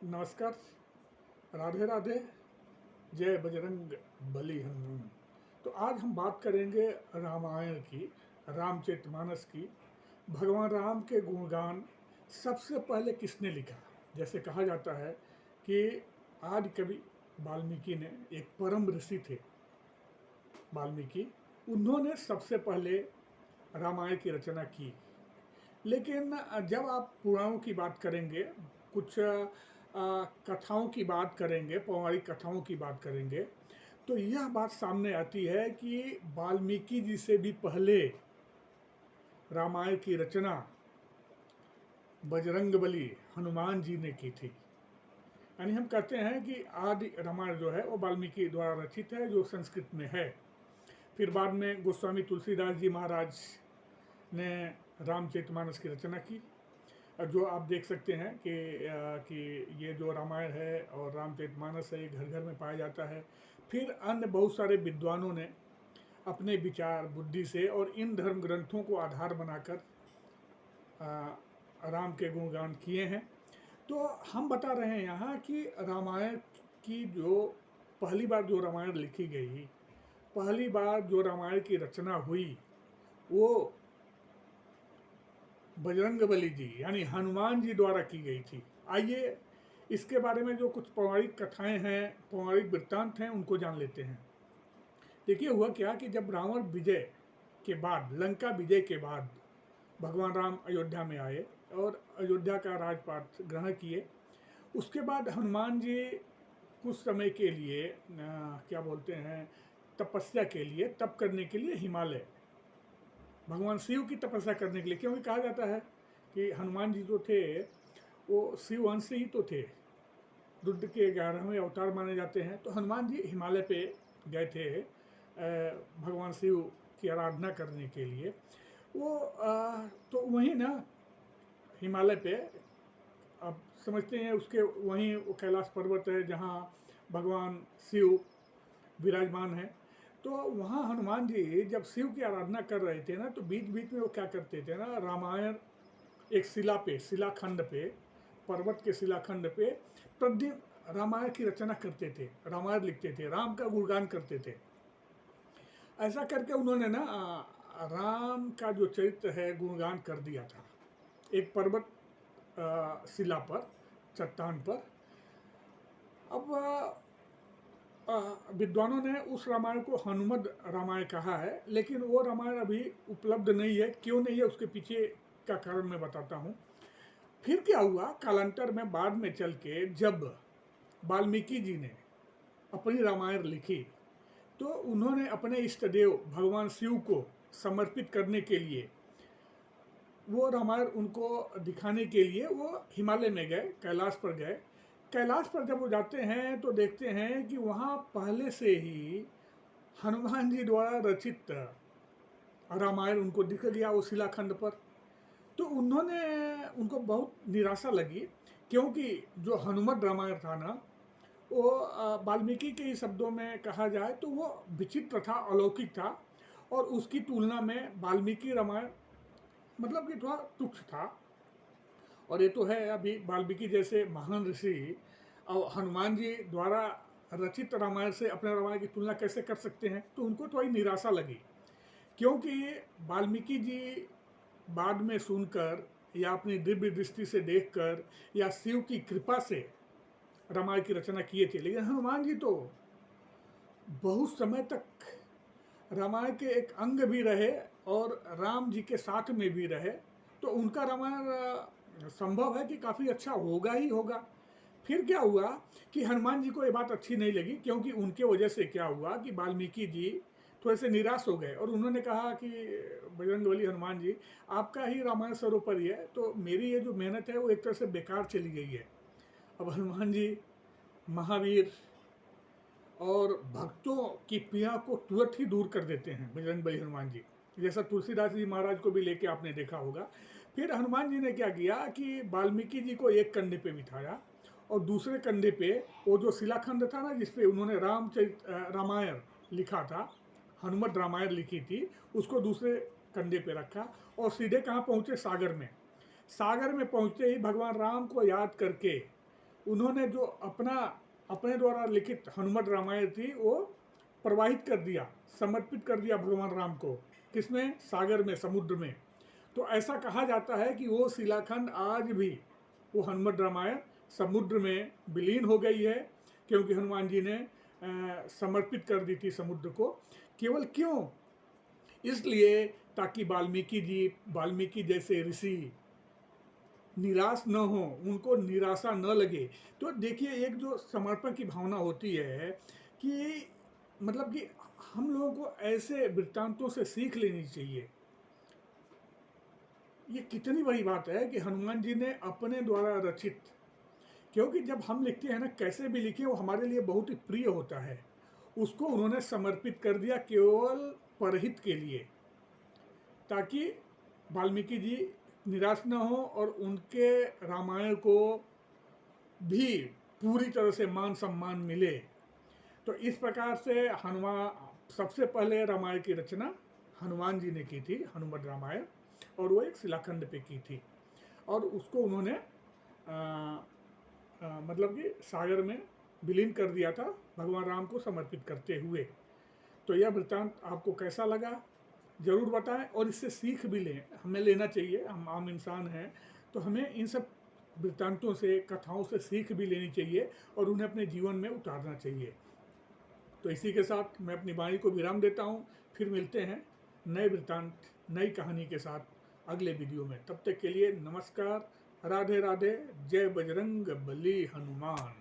नमस्कार। राधे राधे। जय बजरंग बली हनुमान। तो आज हम बात करेंगे रामायण की, रामचरितमानस की। भगवान राम के गुणगान सबसे पहले किसने लिखा? जैसे कहा जाता है कि आदि कवि वाल्मीकि ने, एक परम ऋषि थे वाल्मीकि, उन्होंने सबसे पहले रामायण की रचना की। लेकिन जब आप पुराणों की बात करेंगे, कुछ कथाओं की बात करेंगे, पौराणिक कथाओं की बात करेंगे, तो यह बात सामने आती है कि वाल्मीकि जी से भी पहले रामायण की रचना बजरंगबली हनुमान जी ने की थी। यानी हम कहते हैं कि आदि रामायण जो है वो वाल्मीकि द्वारा रचित है, जो संस्कृत में है। फिर बाद में गोस्वामी तुलसीदास जी महाराज ने रामचरितमानस की रचना की, जो आप देख सकते हैं कि ये जो रामायण है और रामचरितमानस है, ये घर घर में पाया जाता है। फिर अन्य बहुत सारे विद्वानों ने अपने विचार बुद्धि से और इन धर्म ग्रंथों को आधार बनाकर राम के गुणगान किए हैं। तो हम बता रहे हैं यहाँ कि रामायण की जो पहली बार जो रामायण लिखी गई, पहली बार जो रामायण की रचना हुई, वो बजरंगबली जी यानी हनुमान जी द्वारा की गई थी। आइए इसके बारे में जो कुछ पौराणिक कथाएं हैं, पौराणिक वृत्तांत हैं, उनको जान लेते हैं। देखिए, हुआ क्या कि जब रावण विजय के बाद, लंका विजय के बाद, भगवान राम अयोध्या में आए और अयोध्या का राजपाट ग्रहण किए। उसके बाद हनुमान जी कुछ समय के लिए क्या बोलते हैं, तपस्या के लिए, तप करने के लिए हिमालय, भगवान शिव की तपस्या करने के लिए, क्योंकि कहा जाता है कि हनुमान जी जो थे वो शिव अंश ही तो थे, रुद्र के 11वें अवतार माने जाते हैं। तो हनुमान जी हिमालय पे गए थे भगवान शिव की आराधना करने के लिए। वो तो वहीं ना हिमालय पे, आप समझते हैं, उसके वहीं वो कैलाश पर्वत है जहाँ भगवान शिव विराजमान है। तो वहाँ हनुमान जी जब शिव की आराधना कर रहे थे ना, तो बीच बीच में वो क्या करते थे ना, रामायण एक शिला पे, शिलाखंड पे, पर्वत के शिलाखंड पे प्रतिदिन रामायण की रचना करते थे, रामायण लिखते थे, राम का गुणगान करते थे। ऐसा करके उन्होंने ना राम का जो चरित्र है गुणगान कर दिया था एक पर्वत, शिला पर, चट्टान पर। अब विद्वानों ने उस रामायण को हनुमद रामायण कहा है, लेकिन वो रामायण अभी उपलब्ध नहीं है। क्यों नहीं है, उसके पीछे का कारण मैं बताता हूँ। फिर क्या हुआ, कालांतर में बाद में चल के जब वाल्मीकि जी ने अपनी रामायण लिखी, तो उन्होंने अपने इष्टदेव भगवान शिव को समर्पित करने के लिए वो रामायण उनको दिखाने के लिए वो हिमालय में गए, कैलाश पर गए। कैलाश पर जब वो जाते हैं तो देखते हैं कि वहाँ पहले से ही हनुमान जी द्वारा रचित रामायण उनको दिख गया वो शिलाखंड पर। तो उनको बहुत निराशा लगी, क्योंकि जो हनुमत रामायण था ना, वो वाल्मीकि के ही शब्दों में कहा जाए तो वो विचित्र था, अलौकिक था। और उसकी तुलना में वाल्मीकि रामायण मतलब कि थोड़ा तुच्छ था। और ये तो है, अभी वाल्मीकि जैसे महान ऋषि और हनुमान जी द्वारा रचित रामायण से अपने रामायण की तुलना कैसे कर सकते हैं? तो उनको थोड़ी निराशा लगी, क्योंकि वाल्मीकि जी बाद में सुनकर या अपनी दिव्य दृष्टि से देखकर या शिव की कृपा से रामायण की रचना किए थे। लेकिन हनुमान जी तो बहुत समय तक रामायण के एक अंग भी रहे और राम जी के साथ में भी रहे। तो उनका रामायण संभव है कि काफ़ी अच्छा होगा ही होगा। फिर क्या हुआ कि हनुमान जी को ये बात अच्छी नहीं लगी, क्योंकि उनके वजह से क्या हुआ कि वाल्मीकि जी थोड़े से निराश हो गए और उन्होंने कहा कि बजरंगबली हनुमान जी, आपका ही रामायण सर्वोपरि है, तो मेरी ये जो मेहनत है वो एक तरह से बेकार चली गई है। अब हनुमान जी महावीर और भक्तों की पीड़ा को तुरंत ही दूर कर देते हैं बजरंगबली हनुमान जी, जैसा तुलसीदास जी महाराज को भी लेके आपने देखा होगा। फिर हनुमान जी ने क्या किया कि वाल्मीकि जी को एक कंधे पे बिठाया और दूसरे कंधे पे वो जो शिलाखंड था ना, जिसपे उन्होंने रामायण लिखा था, हनुमत रामायण लिखी थी, उसको दूसरे कंधे पे रखा और सीधे कहाँ पहुँचे, सागर में। सागर में पहुँचते ही भगवान राम को याद करके उन्होंने जो अपने द्वारा लिखित हनुमत रामायण थी वो प्रवाहित कर दिया, समर्पित कर दिया भगवान राम को। किसमें? सागर में, समुद्र में। तो ऐसा कहा जाता है कि वो शिलाखंड आज भी, वो हनुमत रामायण समुद्र में विलीन हो गई है, क्योंकि हनुमान जी ने समर्पित कर दी थी समुद्र को। केवल क्यों? इसलिए ताकि वाल्मीकि जैसे ऋषि निराश न हो, उनको निराशा न लगे। तो देखिए, एक जो समर्पण की भावना होती है कि मतलब कि हम लोगों को ऐसे वृत्तांतों से सीख लेनी चाहिए। ये कितनी बड़ी बात है कि हनुमान जी ने अपने द्वारा रचित, क्योंकि जब हम लिखते हैं ना, कैसे भी लिखे, वो हमारे लिए बहुत ही प्रिय होता है, उसको उन्होंने समर्पित कर दिया केवल परहित के लिए, ताकि वाल्मीकि जी निराश न हो और उनके रामायण को भी पूरी तरह से मान सम्मान मिले। तो इस प्रकार से सबसे पहले रामायण की रचना हनुमान जी ने की थी, हनुमत रामायण, और वो एक शिलाखंड पे की थी, और उसको उन्होंने मतलब कि सागर में विलीन कर दिया था भगवान राम को समर्पित करते हुए। तो यह वृत्तांत आपको कैसा लगा ज़रूर बताएं, और इससे सीख भी लें, हमें लेना चाहिए। हम आम इंसान हैं, तो हमें इन सब वृत्तांतों से, कथाओं से सीख भी लेनी चाहिए और उन्हें अपने जीवन में उतारना चाहिए। तो इसी के साथ मैं अपनी वाणी को विराम देता हूँ। फिर मिलते हैं नए वृत्तांत, नई कहानी के साथ अगले वीडियो में। तब तक के लिए नमस्कार, राधे राधे, जय बजरंग बली हनुमान।